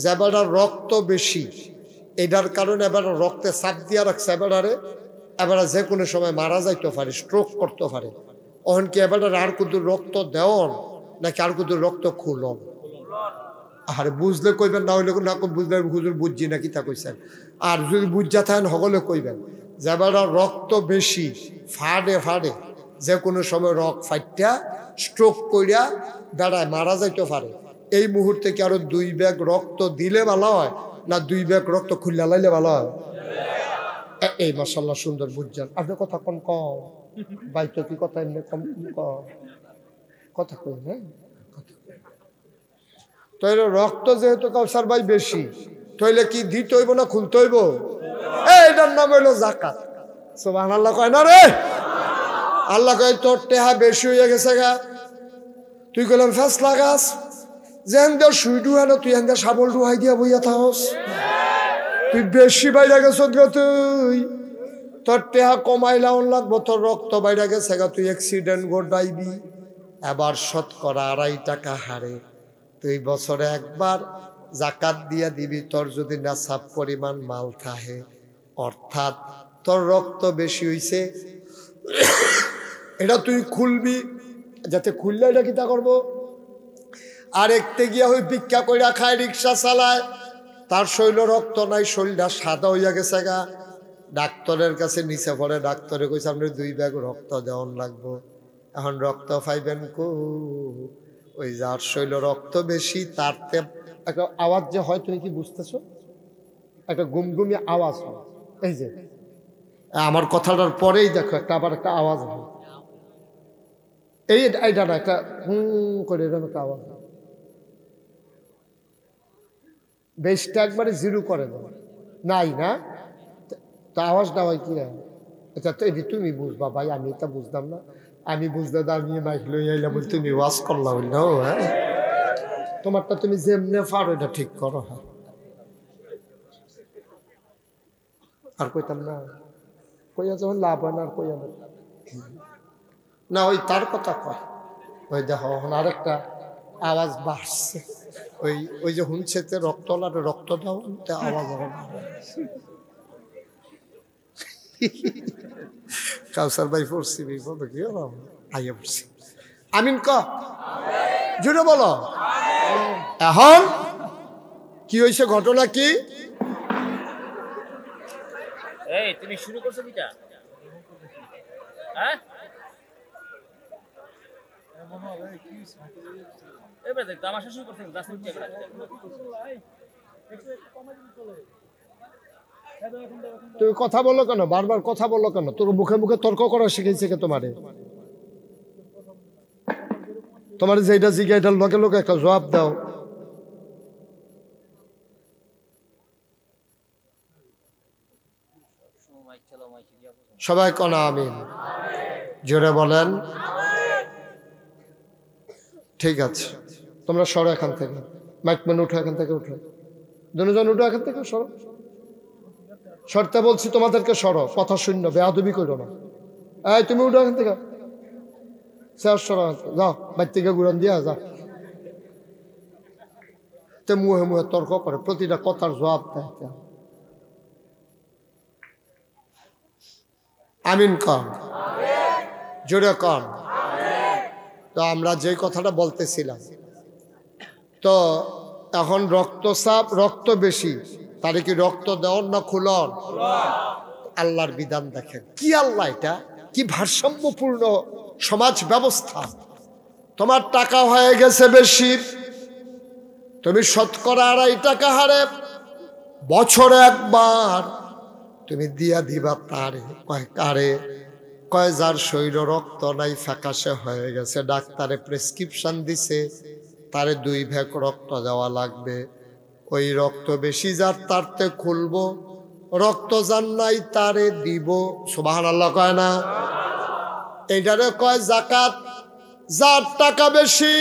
যেবার রক্ত বেশি, এটার কারণে এবার রক্তে চাপ দিয়া রাখছে, এবার যে কোনো সময় মারা যাইতে পারে, স্ট্রোক করতে পারে। অহন কি এবার আর কুদুর রক্ত দেওয়ন নাকি আর কুদুর রক্ত খুলন? আরে বুঝলে কইবেন, না হইলে না বুঝলে হুজুর বুঝছি নাকি তা কইছেন। আর যদি বুঝা থাকেন সকলে কইবেন, যেবার রক্ত বেশি ফাড়ে ফাড়ে, যে কোনো সময় রক্ত ফাইটা স্ট্রোক কইরা দাঁড়ায় মারা যাইতে পারে। এই মুহূর্তে কি আরো 2 ব্যাগ রক্ত দিলে ভালো হয় না 2 ব্যাগ রক্ত খুললে লাইলে ভালো হয়? এই মাশাআল্লাহ সুন্দর বুঝছেন আপনি। কথা কম কম বাইতো কি কথা এমনি কম কথা কই না। তাইলে রক্ত যেহেতু কাউসার ভাই বেশি, তাইলে কি দিতে হইব না খুলতে হইব? এটার নাম হইল যাকাত। সুবহানাল্লাহ কয় না রে? আল্লাহ কয় তোর টেহা বেশি হয়ে গেছে গা, তুই কইলাম ফেসলা গাছ যেন দেও সুই ডুয়া না, তুই এখান শাবল ডুহাই দিয়া বইয়া থাকস। তুই বেশি বাইরে গেছ গা, তুই তোর টেহা কমাইলাও লাগবো, তোর রক্ত বাইরে গেছে গা, তুই অ্যাক্সিডেন্ট ঘটাইবি। এবার শতকরা 2.5 টাকা হারে তুই বছরে একবার জাকাত দিয়া দিবি, তোর যদি নেশাব পরিমাণ মাল থাকে, অর্থাৎ তোর রক্ত বেশি হইছে, এটা তুই খুলবি। যাতে খুললে এটা কিতা করবো? আর একতে গিয়া হই ভিক্ষা কইরা খায়, রিক্সা চালায়, তার শৈল রক্ত নাই, শরীরটা সাদা হইয়া গেছে গা, ডাক্তারের কাছে নিচে পড়ে, ডাক্তারে কইছে আপনি 2 ব্যাগ রক্ত দেওয়ান লাগবো। এখন রক্ত পাইবেন কো? ওই যার শৈল রক্ত বেশি তার একটা আওয়াজ যে হয়, তুমি কি বুঝতেছো? একটা গুমগুমি আওয়াজ হয়। এই যে আমার কথাটার পরেই দেখো একটা আবার একটা আওয়াজ হয়, এইটা না, একটা করে এরকম একটা আওয়াজ হয়। বেশটা একবারে 0 করে দেয় নাই না, তো আওয়াজটা হয় কি? আচ্ছা তো এই তুমি বুঝবা ভাই, আমি এটা বুঝলাম না। আমি বুঝলে আমি মাইক লই আইলাম, তুমি ওয়াজ করলাম। হ্যাঁ, তোমারটা তুমি যেমনে পারো এটা ঠিক করো। হ্যাঁ, আর কইতাম না, কইয়া যখন লাভ হয় না আর কইয়া না। ওই তার কথা কয়, ওই দেখো আরেকটা আওয়াজ বাড়ছে, ওই যে হুনছেতে রক্ত রক্ত দাও, আওয়াজ কাউসার ভাই পড়ছি আইয়া পড়ছি। আমিন ক জুড়ে বলো। এখন কি হয়েছে, ঘটনা কি? তুমি শুরু করছো কিটা? হ্যাঁ, এবারে দেখ তামাশা শুরু করছেন 10 মিনিট এবারে। তুমি কথা বলো কেন, বারবার কথা বলো কেন? তোর মুখে মুখে তর্ক করা শিখেছে কে তোমারে? তোমার যেটা জিজ্ঞাসা এটার লোকে লোকে একটা জবাব দাও। সবাই কনা আমিন জোরে বলেন। ঠিক আছে, তোমরা সরো এখান থেকে, মাইক মেন উঠো এখান থেকে, উঠো দুজন, উঠো এখান থেকে, সরো। সরতে বলছি তোমাদেরকে, সরো, কথা শূন্য, বেয়াদবি করো না। এই তুমি উঠো এখান থেকে, সরো, যাও বাইর থেকে ঘুরান দিয়া যাও। তে মুহে মুহে তর্ক করে, প্রতিটা কথার জবাব দেয়। আমিন কন, জোরে কন। তো আমরা যে কথাটা বলতেছিলাম, তো এখন রক্তচাপ, রক্ত বেশি, তারে কি রক্ত দেওয়ার না খুলন? আল্লাহর বিধান দেখেন কি, আল্লাহ এটা কি ভারসাম্যপূর্ণ সমাজ ব্যবস্থা। তোমার টাকা হয়ে গেছে বেশি, তুমি শতকরা 2.5 টাকা হারে বছরে একবার তুমি দিয়া দিবা তারে। কয় কারে? কয় যার শরীর রক্ত নাই, ফ্যাকাশে হয়ে গেছে, ডাক্তারে প্রেসক্রিপশন দিছে তারে 2 ভাগ রক্ত দেওয়া লাগবে। ওই রক্ত বেশি যার তারতে খুলবো, রক্ত যার নাই তারে দিব। সুবহানাল্লাহ কয় না? এইটারে কয় জাকাত। যার টাকা বেশি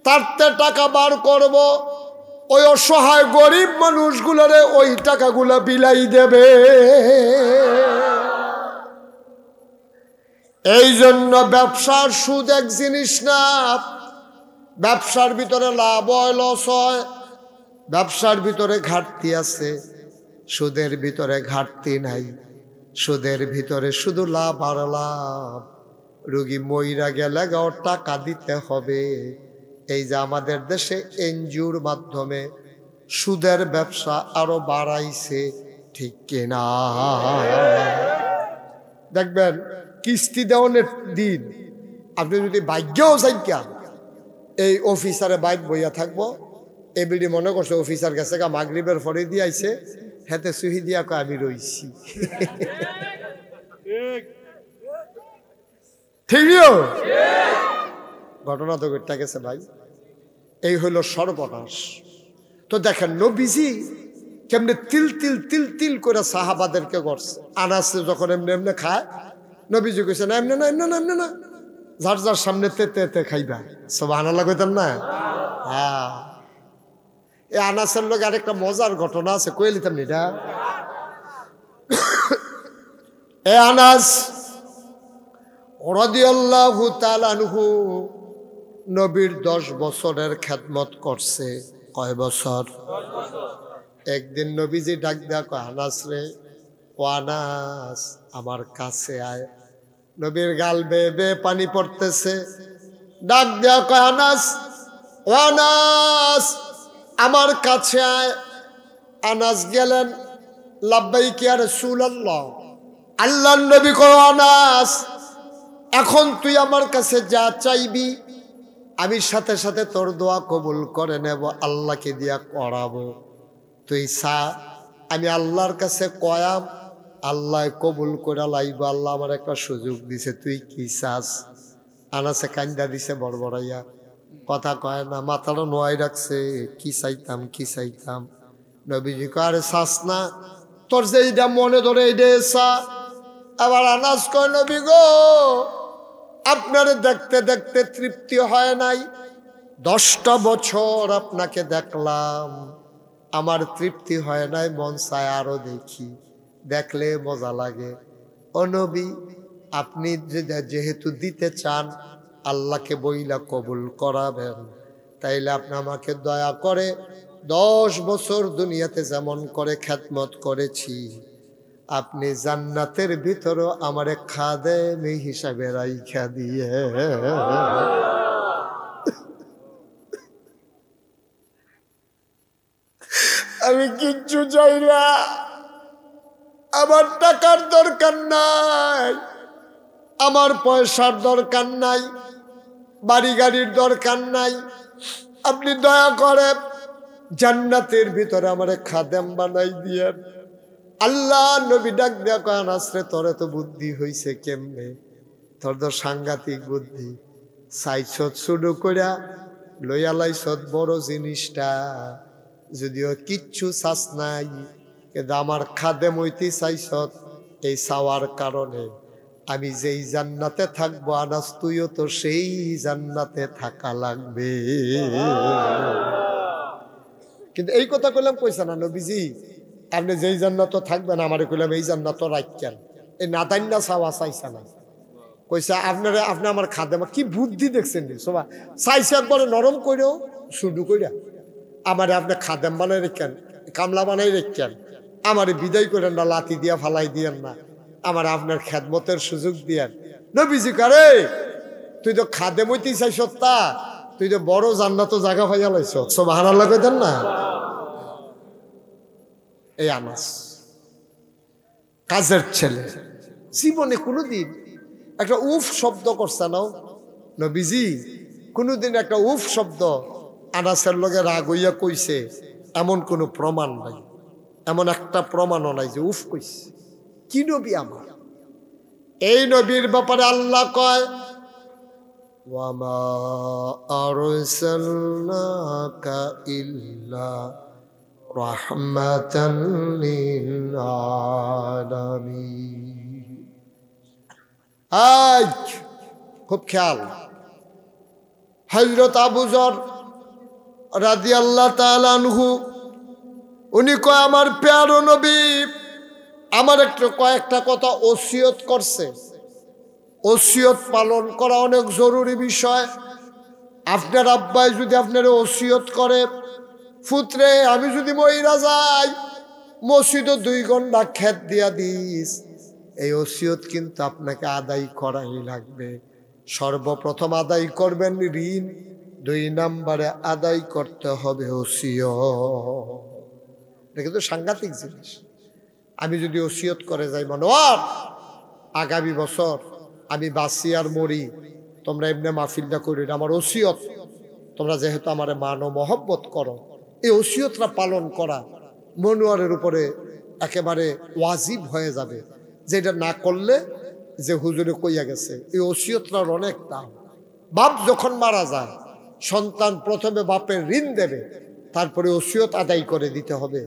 তারতে টাকা বার করব, ওই অসহায় গরিব মানুষগুলোরে ওই টাকাগুলা বিলাই দেবে। এই জন্য ব্যবসার সুদ এক জিনিস না। ব্যবসার ভিতরে লাভ হয়, লস হয়। ব্যবসার ভিতরে ঘাটতি আছে, সুদের ভিতরে ঘাটতি নাই। সুদের ভিতরে শুধু লাভ আর লাভ। রোগী মইরা গেলে গাও টাকা দিতে হবে। এই যে আমাদের দেশে এনজিওর মাধ্যমে সুদের ব্যবসা আরো বাড়াইছে, ঠিক কিনা? দেখবেন কিস্তি দেওয়ানের দিন আপনি যদি ভাগ্যও চাইকা এই অফিসারে বাইক বইয়া থাকবো, এবিডি মনে করছে অফিসার গেছে গা মাগরিবের পরে দিয়ে আইছে, হেতে সুহি দিয়া কয় আমি রইছি। ঠিক ঘটনা তো ঘটে গেছে ভাই। এই হইল সর্বনাশ। তো দেখেন নবীজি কেমনে তিল তিল তিল তিল করে সাহাবাদেরকে করছে। আনাস যখন এমনি এমনি খায়, নবীজি কইছে না এমনি না, এমনি না, এমনি না, যার যার সামনে তেতে তে খাইবা। সুবহানাল্লাহ কইতেন না? হ্যাঁ, এই আনাসের লোক আরেকটা মজার ঘটনা আছে, কই লিতাম এটা। এ আনাস রাদিয়াল্লাহু তাআলা আনহু নবীর 10 বছরের খেদমত করছে। কয় বছর? 10 বছর। একদিন নবীজি ডাক দেয়া কয় আনাস রে, ও আনাস আমার কাছে আয়। নবীর গাল বেয়ে বেয়ে পানি পড়তেছে। ডাক দেয়া কয় আনাস, ও আনাস আমার কাছে আয়। আনাস গেলেন। লাব্বাইক ইয়া রাসূলুল্লাহ। আল্লাহর নবী কয় আনাস এখন তুই আমার কাছে যা চাইবি আমি সাথে সাথে তোর দোয়া কবুল করে নেব, আল্লাহকে দিয়া করাবো। তুই চা, আমি আল্লাহর কাছে কয়াম, আল্লাহ কবুল করে লাইব। আল্লাহ আমার একটা সুযোগ দিছে, তুই কি চাস? আনাসে কান্দা দিছে বড়বড়াইয়া, কথা কয় না, মাথাটা নোয়াই রাখছে। কি চাইতাম কি চাইতাম? নবীজি কয় আরে চাস না, তোর যে এইটা মনে ধরে এইটা চা। আবার আনাস কয় নবী গো আপনারে দেখতে দেখতে তৃপ্তি হয় নাই, 10টা বছর আপনাকে দেখলাম, আমার তৃপ্তি হয় নাই, মন চায় আরো দেখি, দেখলে মজা লাগে। ও নবী আপনি যেহেতু দিতে চান, আল্লাহকে বইলা কবুল করাবেন, তাইলে আপনি আমাকে দয়া করে 10 বছর দুনিয়াতে যেমন করে খেদমত করেছি, আপনি জান্নাতের ভিতরও আমারে খাদেমি হিসাবে রাইখা দিয়ে। আমি কিচ্ছু চাই না, আমার টাকার দরকার নাই, আমার পয়সার দরকার নাই, বাড়ি গাড়ির দরকার নাই, আপনি দয়া করে জান্নাতের ভিতরে আমারে খাদেম বানাই দিয়েন। আল্লাহ নবী ডাক দেয়া কয় আনাস রে তোর এত বুদ্ধি হইছে কেমনে? তোর তো সাংঘাতিক বুদ্ধি। সাইছত শুরু কইরা লইয়া লাইছত বড় জিনিসটা, যদিও কিচ্ছু চাস নাই, কিন্তু আমার খাদেম হইতে চাইছত। এই চাওয়ার কারণে আমি যেই জান্নাতে থাকবো আনাস তুইও তো সেই জান্নাতে থাকা লাগবে। কিন্তু এই কথা কইলাম কইছে না নবীজি আপনি যেই জান্নাত থাকবেন, আমারে কইলাম এই জান্নাত রাখেন, এই নাদান্না চাওয়া চাইছে না। কইছে আপনারা আপনি আমার খাদেম। কি বুদ্ধি দেখছেন রে সবা, চাইছে একবারে নরম কইরেও শুরু কইরা আমারে আপনি খাদেম বানাই রেখেন, কামলা বানাই রেখেন, আমারে বিদায় করেন না, লাথি দিয়া ফালাই দিয়েন না, আমার আপনার খেদমতের সুযোগ দিয়েন। নবীজি কারে তুই তো খাদেম হইতেই চাইছ, তা তুই তো বড় জান্নাত জায়গা পাইয়া লাইছ। সুবহানাল্লাহ কইতেন না? এই আনাস কাজের ছেলে জীবনে কোনোদিন একটা উফ শব্দ করছে না নবীজি? কোনোদিন একটা উফ শব্দ আনাসের লগে রাগ হইয়া কইছে এমন কোনো প্রমাণ নাই, এমন একটা প্রমাণও নাই যে উফ কইছে। কি নবী আমার? এই নবীর ব্যাপারে আল্লাহ কয় ওয়ামা আরসালনাকা ইল্লা রাহমাতান লিল আলামিন। আজ খুব খেয়াল, হযরত আবু যর রাদিয়াল্লাহু তাআলা আনহু উনি কয় আমার প্যারো নবী আমার একটু কয়েকটা কথা ওসিয়ত করছে। ওসিয়ত পালন করা অনেক জরুরি বিষয়। আপনার আব্বাই যদি আপনার ওসিয়ত করে পুত্রে আমি যদি মইরা যাই মসজিদে 2 ঘন্টা খেত দিয়া দিস, এই ওসিয়ত কিন্তু আপনাকে আদায় করাই লাগবে। সর্বপ্রথম আদায় করবেন ঋণ, 2 নম্বরে আদায় করতে হবে ওসিয়ত। এটা কিন্তু সাংঘাতিক জিনিস। আমি যদি ওসিয়ত করে যাই মনোয়ার আগামী বছর আমি বাঁচি আর মরি, তোমরা এমনি মাহফিলটা করি, আমার ওসিয়ত। তোমরা যেহেতু আমার মান ও মহব্বত করো, এই ওসিয়তটা পালন করা মনোয়ারের উপরে একেবারে ওয়াজিব হয়ে যাবে। যেটা না করলে যে হুজুরে কইয়া গেছে এই ওসিয়তটার অনেক দাম। বাপ যখন মারা যায় সন্তান প্রথমে বাপের ঋণ দেবে, তারপরে ওসিয়ত আদায় করে দিতে হবে।